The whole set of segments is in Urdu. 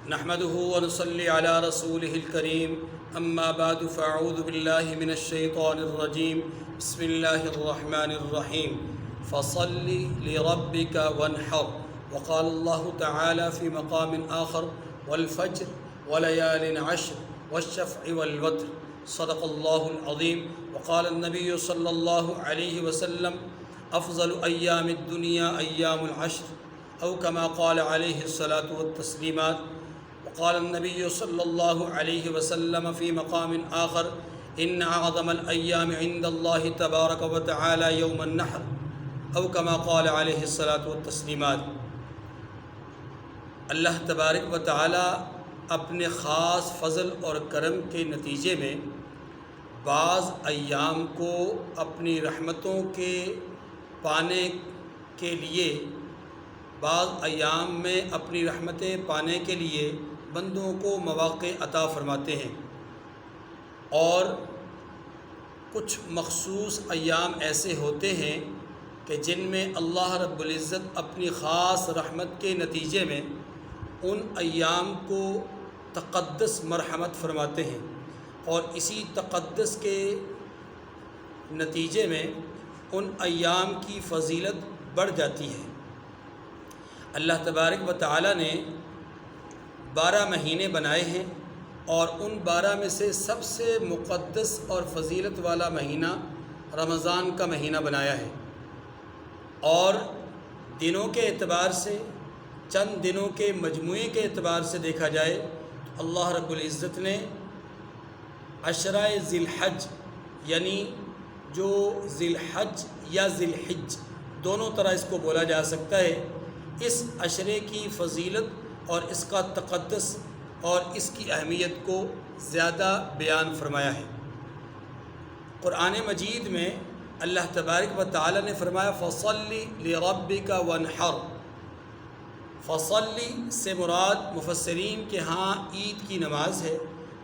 نحمده ونصلي على رسوله الكريم اما بعد فاعوذ بالله من الشيطان الرجيم بسم الله الرحمن الرحيم فصل لربك وانحر وقال الله تعالى في مقام آخر والفجر وليال عشر والشفع والوتر صدق الله العظيم وقال النبي صلى الله عليه وسلم أفضل أيام الدنيا أيام العشر أو كما قال عليه الصلاة والتسليمات وقال النبي صلى الله عليه وسلم في مقام آخر إن أعظم الأيام عند الله تبارك وتعالى يوم النحر أو كما قال عليه الصلاة والتسليمات۔ اللہ تبارک و تعالی اپنے خاص فضل اور کرم کے نتیجے میں بعض ایام کو اپنی رحمتوں کے پانے کے لیے بعض ایام میں اپنی رحمتیں پانے کے لیے بندوں کو مواقع عطا فرماتے ہیں، اور کچھ مخصوص ایام ایسے ہوتے ہیں کہ جن میں اللہ رب العزت اپنی خاص رحمت کے نتیجے میں ان ایام کو تقدس مرحمت فرماتے ہیں، اور اسی تقدس کے نتیجے میں ان ایام کی فضیلت بڑھ جاتی ہے۔ اللہ تبارک و تعالی نے 12 مہینے بنائے ہیں، اور ان 12 میں سے سب سے مقدس اور فضیلت والا مہینہ رمضان کا مہینہ بنایا ہے، اور دنوں کے اعتبار سے چند دنوں کے مجموعے کے اعتبار سے دیکھا جائے تو اللہ رب العزت نے عشرہ ذی الحج، یعنی جو ذی الحج یا ذی الحج دونوں طرح اس کو بولا جا سکتا ہے، اس عشرے کی فضیلت اور اس کا تقدس اور اس کی اہمیت کو زیادہ بیان فرمایا ہے۔ قرآن مجید میں اللہ تبارک و تعالی نے فرمایا فَصَلِّ لِرَبِّكَ وَانْحَرْ۔ فصلی سے مراد مفسرین کے ہاں عید کی نماز ہے،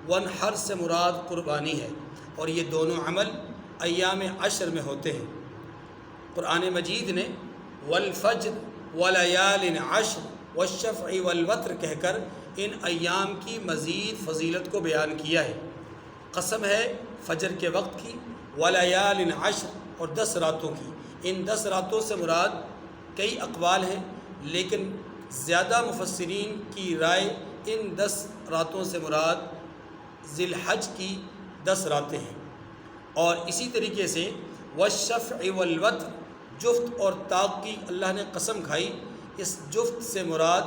وانحر سے مراد قربانی ہے، اور یہ دونوں عمل ایام عشر میں ہوتے ہیں۔ قرآن مجید نے والفجر ولیال عشر والشفع والوتر کہہ کر ان ایام کی مزید فضیلت کو بیان کیا ہے۔ قسم ہے فجر کے وقت کی، ولیال عشر اور 10 راتوں کی۔ ان 10 راتوں سے مراد کئی اقوال ہیں، لیکن زیادہ مفسرین کی رائے ان 10 راتوں سے مراد ذی الحج کی 10 راتیں ہیں۔ اور اسی طریقے سے والشفع والوتر، جفت اور طاق کی اللہ نے قسم کھائی، اس جفت سے مراد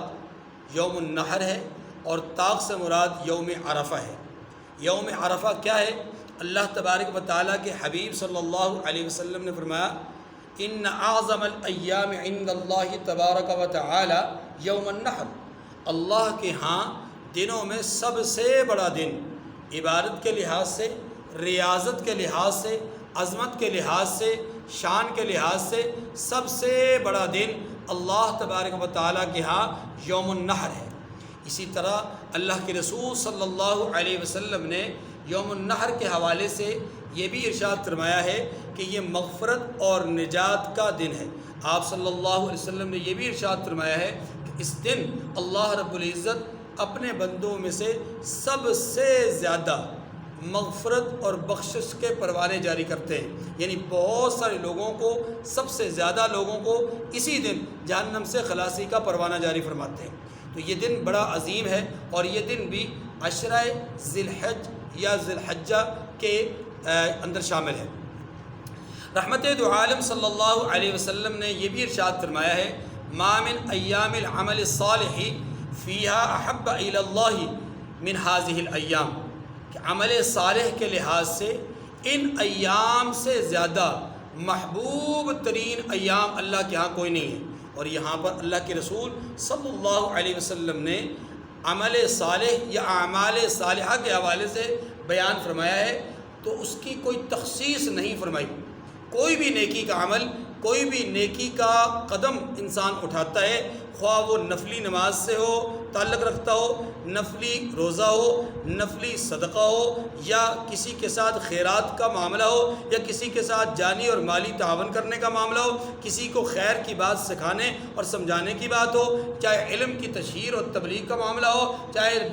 یوم النحر ہے، اور طاق سے مراد یوم عرفہ ہے۔ یوم عرفہ کیا ہے؟ اللہ تبارک و تعالیٰ کے حبیب صلی اللہ علیہ وسلم نے فرمایا ان اعظم الایام عند اللہ تبارک و تعالی یوم النحر، اللہ کے ہاں دنوں میں سب سے بڑا دن، عبادت کے لحاظ سے، ریاضت کے لحاظ سے، عظمت کے لحاظ سے، شان کے لحاظ سے سب سے بڑا دن اللہ تبارک و تعالیٰ کے ہاں یوم النحر ہے۔ اسی طرح اللہ کے رسول صلی اللہ علیہ وسلم نے یوم النحر کے حوالے سے یہ بھی ارشاد فرمایا ہے کہ یہ مغفرت اور نجات کا دن ہے۔ آپ صلی اللہ علیہ وسلم نے یہ بھی ارشاد فرمایا ہے کہ اس دن اللہ رب العزت اپنے بندوں میں سے سب سے زیادہ مغفرت اور بخشش کے پروانے جاری کرتے ہیں، یعنی بہت سارے لوگوں کو، سب سے زیادہ لوگوں کو اسی دن جہنم سے خلاصی کا پروانہ جاری فرماتے ہیں۔ تو یہ دن بڑا عظیم ہے، اور یہ دن بھی عشرہ ذی الحج یا ذی الحجہ کے اندر شامل ہے۔ رحمت دو عالم صلی اللہ علیہ وسلم نے یہ بھی ارشاد فرمایا ہے ما من ایام العمل الصالح فیہا احب الی اللہ من ہذہ الایام، کہ عمل صالح کے لحاظ سے ان ایام سے زیادہ محبوب ترین ایام اللہ کے ہاں کوئی نہیں ہے۔ اور یہاں پر اللہ کے رسول صلی اللہ علیہ وسلم نے عمل صالح یا اعمال صالحہ کے حوالے سے بیان فرمایا ہے، تو اس کی کوئی تخصیص نہیں فرمائی۔ کوئی بھی نیکی کا عمل، کوئی بھی نیکی کا قدم انسان اٹھاتا ہے، خواہ وہ نفلی نماز سے ہو، تعلق رکھتا ہو، نفلی روزہ ہو، نفلی صدقہ ہو، یا کسی کے ساتھ خیرات کا معاملہ ہو، یا کسی کے ساتھ جانی اور مالی تعاون کرنے کا معاملہ ہو، کسی کو خیر کی بات سکھانے اور سمجھانے کی بات ہو، چاہے علم کی تشہیر اور تبلیغ کا معاملہ ہو، چاہے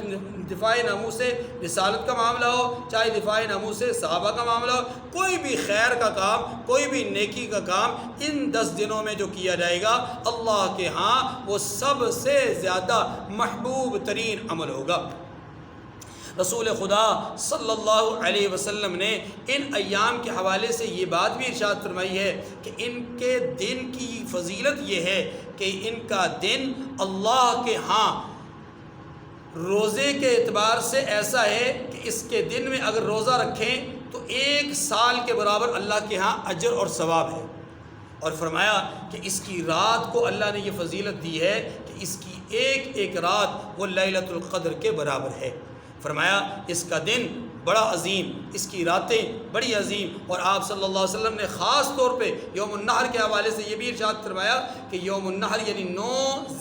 دفاع ناموس رسالت کا معاملہ ہو، چاہے دفاع ناموس صحابہ کا معاملہ ہو، کوئی بھی خیر کا کام، کوئی بھی نیکی کا کام ان 10 دنوں میں جو کیا جائے گا اللہ کے ہاں وہ سب سے زیادہ محبوب ترین عمل ہوگا۔ رسول خدا صلی اللہ علیہ وسلم نے ان ایام کے حوالے سے یہ بات بھی ارشاد فرمائی ہے کہ ان کے دن کی فضیلت یہ ہے کہ ان کا دن اللہ کے ہاں روزے کے اعتبار سے ایسا ہے کہ اس کے دن میں اگر روزہ رکھیں تو 1 سال کے برابر اللہ کے ہاں اجر اور ثواب ہے۔ اور فرمایا کہ اس کی رات کو اللہ نے یہ فضیلت دی ہے کہ اس کی ایک ایک رات وہ لیلۃ القدر کے برابر ہے۔ فرمایا اس کا دن بڑا عظیم، اس کی راتیں بڑی عظیم، اور آپ صلی اللہ علیہ وسلم نے خاص طور پہ یوم النحر کے حوالے سے یہ بھی ارشاد فرمایا کہ یوم النحر یعنی 9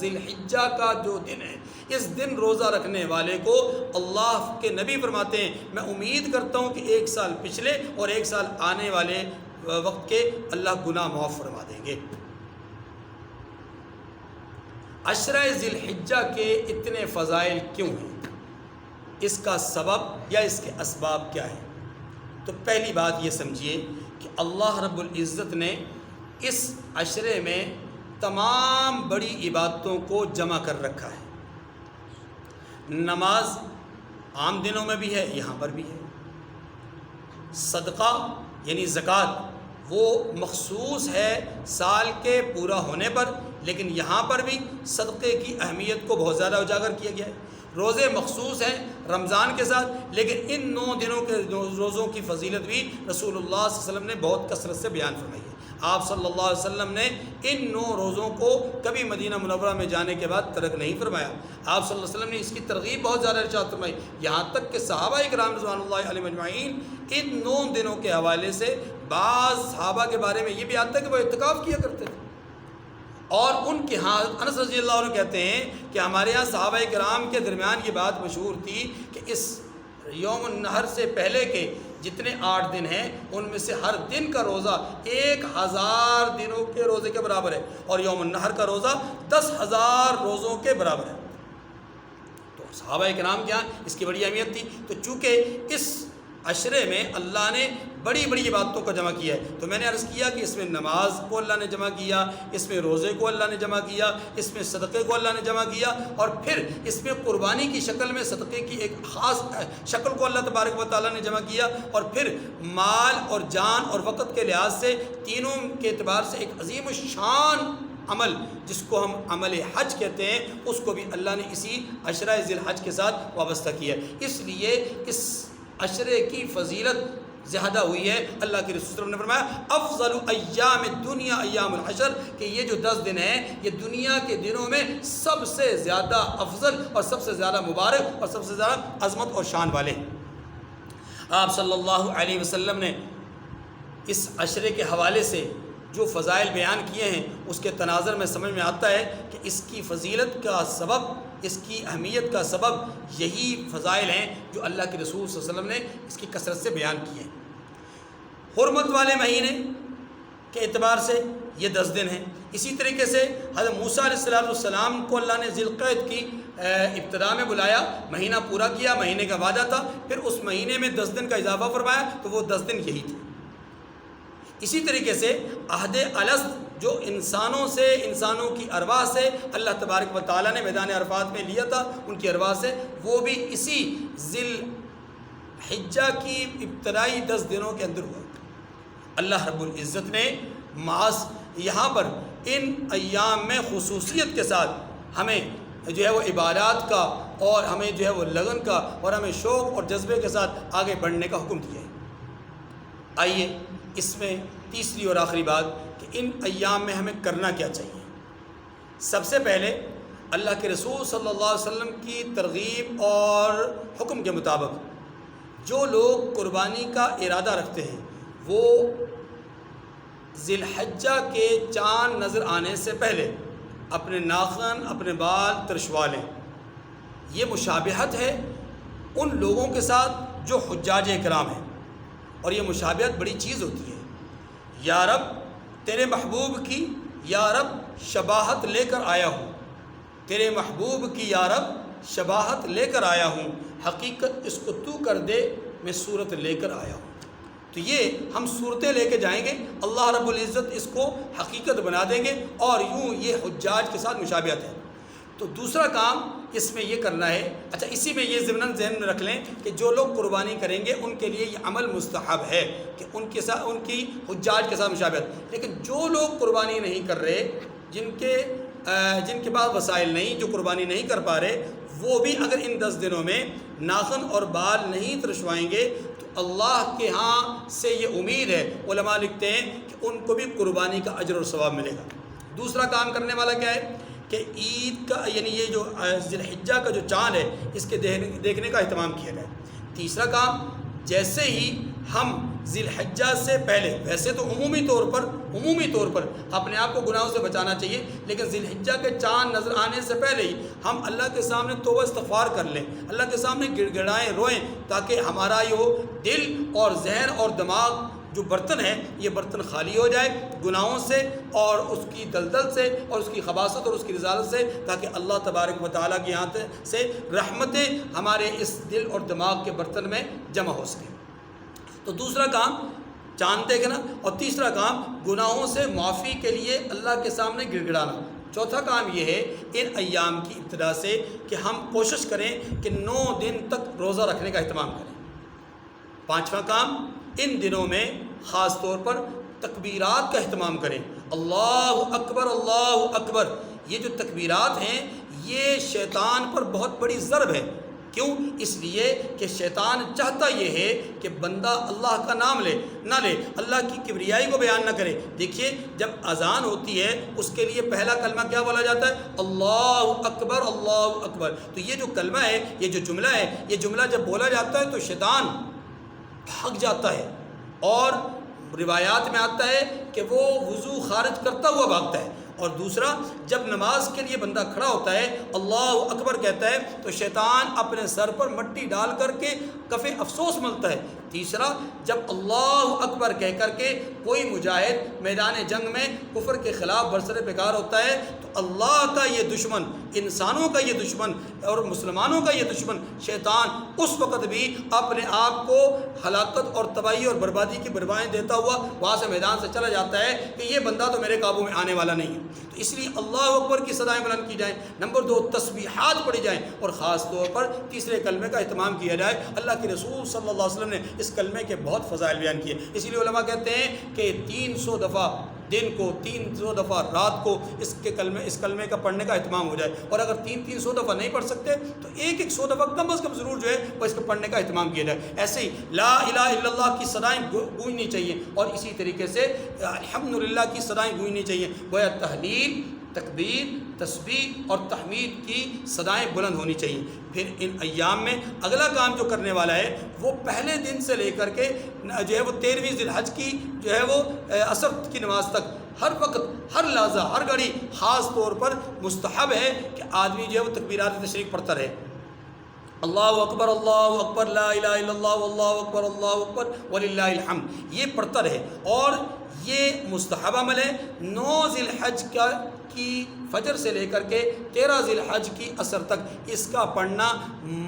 ذی الحجہ کا جو دن ہے، اس دن روزہ رکھنے والے کو اللہ کے نبی فرماتے ہیں میں امید کرتا ہوں کہ 1 سال پچھلے اور 1 سال آنے والے وقت کے اللہ گناہ معاف فرما دیں گے۔ عشرہ ذی الحجہ کے اتنے فضائل کیوں ہیں؟ اس کا سبب یا اس کے اسباب کیا ہیں؟ تو پہلی بات یہ سمجھیے کہ اللہ رب العزت نے اس عشرے میں تمام بڑی عبادتوں کو جمع کر رکھا ہے۔ نماز عام دنوں میں بھی ہے، یہاں پر بھی ہے۔ صدقہ یعنی زکوٰۃ وہ مخصوص ہے سال کے پورا ہونے پر، لیکن یہاں پر بھی صدقے کی اہمیت کو بہت زیادہ اجاگر کیا گیا ہے۔ روزے مخصوص ہیں رمضان کے ساتھ، لیکن ان 9 دنوں کے روزوں کی فضیلت بھی رسول اللہ صلی اللہ علیہ وسلم نے بہت کثرت سے بیان فرمائی ہے۔ آپ صلی اللہ علیہ وسلم نے ان 9 روزوں کو کبھی مدینہ منورہ میں جانے کے بعد ترک نہیں فرمایا۔ آپ صلی اللہ علیہ وسلم نے اس کی ترغیب بہت زیادہ ارشاد فرمائی، یہاں تک کہ صحابہ کرام رضوان اللہ علیہم اجمعین ان 9 دنوں کے حوالے سے بعض صحابہ کے بارے میں یہ بھی آتا ہے کہ وہ اعتکاف کیا کرتے تھے، اور ان کے ہاں انس رضی اللہ عنہ کہتے ہیں کہ ہمارے ہاں صحابہ کرام کے درمیان یہ بات مشہور تھی کہ اس یوم النحر سے پہلے کے جتنے 8 دن ہیں ان میں سے ہر دن کا روزہ 1000 دنوں کے روزے کے برابر ہے، اور یوم النحر کا روزہ 10,000 روزوں کے برابر ہے۔ تو صحابہ کرام کیا اس کی بڑی اہمیت تھی۔ تو چونکہ اس عشرے میں اللہ نے بڑی بڑی عبادتوں کو جمع کیا ہے، تو میں نے عرض کیا کہ اس میں نماز کو اللہ نے جمع کیا، اس میں روزے کو اللہ نے جمع کیا، اس میں صدقے کو اللہ نے جمع کیا، اور پھر اس میں قربانی کی شکل میں صدقے کی ایک خاص شکل کو اللہ تبارک و تعالیٰ نے جمع کیا، اور پھر مال اور جان اور وقت کے لحاظ سے تینوں کے اعتبار سے ایک عظیم الشان عمل جس کو ہم عمل حج کہتے ہیں اس کو بھی اللہ نے اسی عشرہ ذی الحج کے ساتھ وابستہ کیا ہے۔ اس لیے اس عشرے کی فضیلت زیادہ ہوئی ہے۔ اللہ کے رسول صلی اللہ علیہ وسلم نے فرمایا افضل ایام الدنیا ایام العشر، کہ یہ جو 10 دن ہیں یہ دنیا کے دنوں میں سب سے زیادہ افضل اور سب سے زیادہ مبارک اور سب سے زیادہ عظمت اور شان والے ہیں۔ آپ صلی اللہ علیہ وسلم نے اس عشرے کے حوالے سے جو فضائل بیان کیے ہیں اس کے تناظر میں سمجھ میں آتا ہے کہ اس کی فضیلت کا سبب، اس کی اہمیت کا سبب یہی فضائل ہیں جو اللہ کے رسول صلی اللہ علیہ وسلم نے اس کی کثرت سے بیان کیے ہیں۔ حرمت والے مہینے کے اعتبار سے یہ 10 دن ہیں۔ اسی طریقے سے حضرت موسیٰ علیہ السلام کو اللہ نے ذی القعدہ کی ابتدا میں بلایا، مہینہ پورا کیا، مہینے کا وعدہ تھا، پھر اس مہینے میں 10 دن کا اضافہ فرمایا تو وہ 10 دن یہی تھے۔ اسی طریقے سے عہد الست جو انسانوں کی ارواح سے اللہ تبارک و تعالیٰ نے میدان عرفات میں لیا تھا، ان کی ارواح سے، وہ بھی اسی ذی الحجہ کی ابتدائی 10 دنوں کے اندر ہوا۔ اللہ رب العزت نے یہاں پر ان ایام میں خصوصیت کے ساتھ ہمیں جو ہے وہ عبادات کا اور ہمیں جو ہے وہ لگن کا اور ہمیں شوق اور جذبے کے ساتھ آگے بڑھنے کا حکم دیا ہے۔ آئیے اس میں تیسری اور آخری بات کہ ان ایام میں ہمیں کرنا کیا چاہیے۔ سب سے پہلے اللہ کے رسول صلی اللہ علیہ وسلم کی ترغیب اور حکم کے مطابق جو لوگ قربانی کا ارادہ رکھتے ہیں وہ ذی الحجہ کے چاند نظر آنے سے پہلے اپنے ناخن، اپنے بال ترشوا لیں، یہ مشابہت ہے ان لوگوں کے ساتھ جو حجاج اکرام ہیں، اور یہ مشابہت بڑی چیز ہوتی ہے۔ یا رب تیرے محبوب کی یا رب شباہت لے کر آیا ہوں، تیرے محبوب کی یا رب شباہت لے کر آیا ہوں، حقیقت اس کو تو کر دے میں صورت لے کر آیا ہوں۔ تو یہ ہم صورتیں لے کے جائیں گے، اللہ رب العزت اس کو حقیقت بنا دیں گے، اور یوں یہ حجاج کے ساتھ مشابہت ہے۔ تو دوسرا کام اس میں یہ کرنا ہے، اچھا اسی میں یہ ضمناً ذہن میں رکھ لیں کہ جو لوگ قربانی کریں گے ان کے لیے یہ عمل مستحب ہے کہ ان کے ساتھ ان کی حجاج کے ساتھ مشابہت۔ لیکن جو لوگ قربانی نہیں کر رہے، جن کے پاس وسائل نہیں، جو قربانی نہیں کر پا رہے، وہ بھی اگر ان 10 دنوں میں ناخن اور بال نہیں ترشوائیں گے تو اللہ کے ہاں سے یہ امید ہے، علماء لکھتے ہیں کہ ان کو بھی قربانی کا اجر اور ثواب ملے گا۔ دوسرا کام کرنے والا کیا ہے کہ عید کا یعنی یہ جو ذی الحجہ کا جو چاند ہے اس کے دیکھنے کا اہتمام کیا جائے۔ تیسرا کام، جیسے ہی ہم ذی الحجہ سے پہلے، ویسے تو عمومی طور پر اپنے آپ کو گناہوں سے بچانا چاہیے، لیکن ذی الحجہ کے چاند نظر آنے سے پہلے ہی ہم اللہ کے سامنے توبہ استغفار کر لیں، اللہ کے سامنے گڑ گڑائیں، روئیں، تاکہ ہمارا یہ دل اور ذہن اور دماغ جو برتن ہے یہ برتن خالی ہو جائے گناہوں سے اور اس کی دلدل سے اور اس کی خباثت اور اس کی رذالت سے، تاکہ اللہ تبارک و تعالیٰ کی یہاں سے رحمتیں ہمارے اس دل اور دماغ کے برتن میں جمع ہو سکیں۔ تو دوسرا کام چاند دیکھنا، اور تیسرا کام گناہوں سے معافی کے لیے اللہ کے سامنے گڑ گڑانا۔ چوتھا کام یہ ہے ان ایام کی ابتدا سے کہ ہم کوشش کریں کہ 9 دن تک روزہ رکھنے کا اہتمام کریں۔ پانچواں کام، ان دنوں میں خاص طور پر تکبیرات کا اہتمام کریں۔ اللہ اکبر اللہ اکبر، یہ جو تکبیرات ہیں یہ شیطان پر بہت بڑی ضرب ہے۔ کیوں؟ اس لیے کہ شیطان چاہتا یہ ہے کہ بندہ اللہ کا نام نہ لے، اللہ کی کبریائی کو بیان نہ کرے۔ دیکھیے جب اذان ہوتی ہے اس کے لیے پہلا کلمہ کیا بولا جاتا ہے؟ اللہ اکبر اللہ اکبر۔ تو یہ جو کلمہ ہے، یہ جو جملہ ہے، یہ جملہ جب بولا جاتا ہے تو شیطان بھاگ جاتا ہے، اور روایات میں آتا ہے کہ وہ وضو خارج کرتا ہوا بھاگتا ہے۔ اور دوسرا، جب نماز کے لیے بندہ کھڑا ہوتا ہے اللہ اکبر کہتا ہے تو شیطان اپنے سر پر مٹی ڈال کر کے کف افسوس ملتا ہے۔ تیسرا، جب اللہ اکبر کہہ کر کے کوئی مجاہد میدان جنگ میں کفر کے خلاف برسر پیکار ہوتا ہے تو اللہ کا یہ دشمن، انسانوں کا یہ دشمن اور مسلمانوں کا یہ دشمن شیطان اس وقت بھی اپنے آپ کو ہلاکت اور تباہی اور بربادی کی بربادیں دیتا ہوا وہاں سے میدان سے چلا جاتا ہے کہ یہ بندہ تو میرے قابو میں آنے والا نہیں ہے۔ تو اس لیے اللہ اکبر کی صدائیں بلند کی جائیں۔ نمبر 2، تسبیحات پڑھی جائیں، اور خاص طور پر تیسرے کلمے کا اہتمام کیا جائے۔ اللہ کے رسول صلی اللہ علیہ وسلم نے اس کلمے کے بہت فضائل بیان کیے، اسی لیے علماء کہتے ہیں کہ 300 دفعہ دن کو، 300 دفعہ رات کو اس کلمے کا پڑھنے کا اہتمام ہو جائے، اور اگر 300 دفعہ نہیں پڑھ سکتے تو 100 دفعہ کم از کم ضرور جو ہے وہ اس کو پڑھنے کا اہتمام کیا جائے۔ ایسے ہی لا الہ الا اللہ کی صدائیں گونجنی چاہیے، اور اسی طریقے سے الحمدللہ کی صدائیں گونجنی چاہیے۔ گویا تہلیل، تکبیر، تسبیح اور تحمید کی صدائیں بلند ہونی چاہیے۔ پھر ان ایام میں اگلا کام جو کرنے والا ہے وہ پہلے دن سے لے کر کے جو ہے وہ 13ویں ذی الحج کی جو ہے وہ عصر کی نماز تک ہر وقت، ہر لحظہ، ہر گھڑی خاص طور پر مستحب ہے کہ آدمی جو ہے وہ تکبیرات تشریق پڑھتا رہے۔ اللہ اکبر لا الہ الا اللہ واللہ اکبر وللہ الحمد، یہ پڑھتا رہے۔ اور یہ مستحب عمل ہے۔ 9 ذی الحج کی فجر سے لے کر کے 13 ذی الحج کی عصر تک اس کا پڑھنا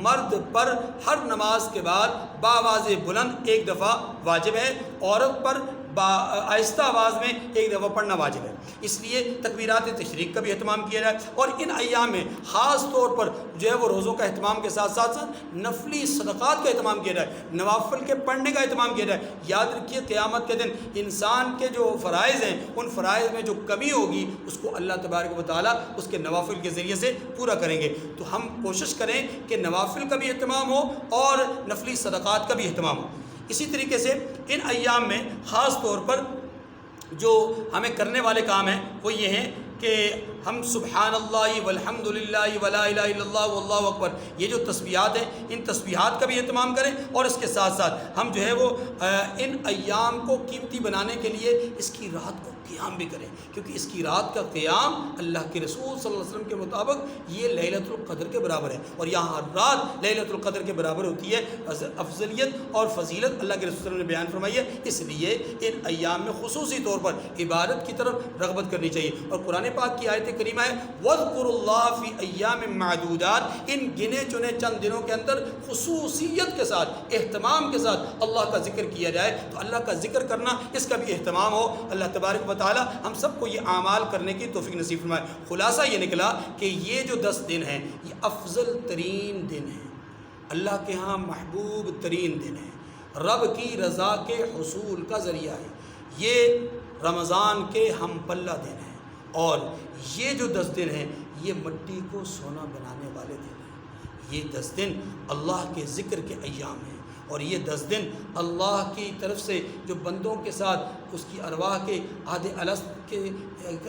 مرد پر ہر نماز کے بعد باواز بلند 1 دفعہ واجب ہے، عورت پر آہستہ آواز میں 1 دفعہ پڑھنا واجب ہے۔ اس لیے تکبیرات تشریق کا بھی اہتمام کیا جائے، اور ان ایام میں خاص طور پر جو ہے وہ روزوں کا اہتمام کے ساتھ ساتھ نفلی صدقات کا اہتمام کیا جائے، نوافل کے پڑھنے کا اہتمام کیا جائے۔ یاد رکھیے قیامت کے دن انسان کے جو فرائض ہیں ان فرائض میں جو کمی ہوگی اس کو اللہ تبارک و تعالیٰ اس کے نوافل کے ذریعے سے پورا کریں گے۔ تو ہم کوشش کریں کہ نوافل کا بھی اہتمام ہو اور نفلی صدقات کا بھی اہتمام ہو۔ اسی طریقے سے ان ایام میں خاص طور پر جو ہمیں کرنے والے کام ہیں وہ یہ ہیں کہ ہم سبحان اللہ والحمد للہ ولا الہ الا اللہ واللہ اکبر، یہ جو تسبیحات ہیں ان تسبیحات کا بھی اہتمام کریں، اور اس کے ساتھ ساتھ ہم جو ہے وہ ان ایام کو قیمتی بنانے کے لیے اس کی رات کو قیام بھی کریں، کیونکہ اس کی رات کا قیام اللہ کے رسول صلی اللہ علیہ وسلم کے مطابق یہ لیلۃ القدر کے برابر ہے، اور یہاں ہر رات لیلۃ القدر کے برابر ہوتی ہے۔ افضلیت اور فضیلت اللہ کے رسول صلی اللہ علیہ وسلم نے بیان فرمائی ہے، اس لیے ان ایام میں خصوصی طور پر عبادت کی طرف رغبت کرنی چاہیے۔ اور قرآن پاک کی آیت کریمہ ہے وَاذْكُرُوا اللَّهَ فِي أَيَّامٍ مَّعْدُودَاتٍ، ان گنے چنے چند دنوں کے اندر خصوصیت کے ساتھ اہتمام کے ساتھ اللہ کا ذکر کیا جائے، تو اللہ کا ذکر کرنا اس کا بھی اہتمام ہو۔ اللہ تبارک و تعالی ہم سب کو یہ اعمال کرنے کی توفیق نصیب فرمائے۔ خلاصہ یہ نکلا کہ یہ جو 10 دن ہیں یہ افضل ترین دن ہیں، اللہ کے ہاں محبوب ترین دن ہیں، رب کی رضا کے حصول کا ذریعہ ہے، یہ رمضان کے ہم پلہ دن ہیں، اور یہ جو 10 دن ہیں یہ مٹی کو سونا بنانے والے دن ہیں۔ یہ 10 دن اللہ کے ذکر کے ایام ہیں، اور یہ 10 دن اللہ کی طرف سے جو بندوں کے ساتھ اس کی ارواح کے عہد الست کے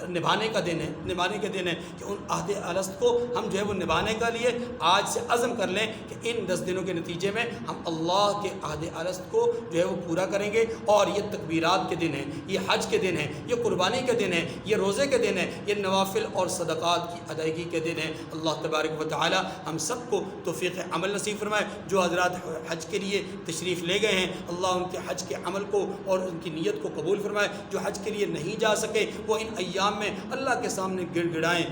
نبھانے کے دن ہے کہ ان عہد الست کو ہم جو ہے وہ نبھانے کا لیے آج سے عزم کر لیں کہ ان 10 دنوں کے نتیجے میں ہم اللہ کے عہد الست کو جو ہے وہ پورا کریں گے۔ اور یہ تکبیرات کے دن ہیں، یہ حج کے دن ہیں، یہ قربانی کے دن ہیں، یہ روزے کے دن ہیں، یہ نوافل اور صدقات کی ادائیگی کے دن ہیں۔ اللہ تبارک و تعالی ہم سب کو توفیق عمل نصیب فرمائے۔ جو حضرات حج کے لیے تشریف لے گئے ہیں اللہ ان کے حج کے عمل کو اور ان کی نیت کو قبول فرمائے۔ جو حج کے لیے نہیں جا سکے وہ ان ایام میں اللہ کے سامنے گڑ گڑائیں،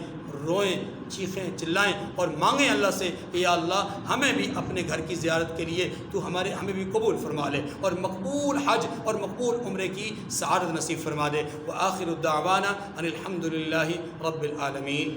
روئیں، چیخیں، چلائیں اور مانگیں اللہ سے کہ یا اللہ ہمیں بھی اپنے گھر کی زیارت کے لیے تو ہمیں بھی قبول فرما لے، اور مقبول حج اور مقبول عمرے کی سعادت نصیب فرما دے۔ وآخر الدعوانا ان الحمد للہ رب العالمین۔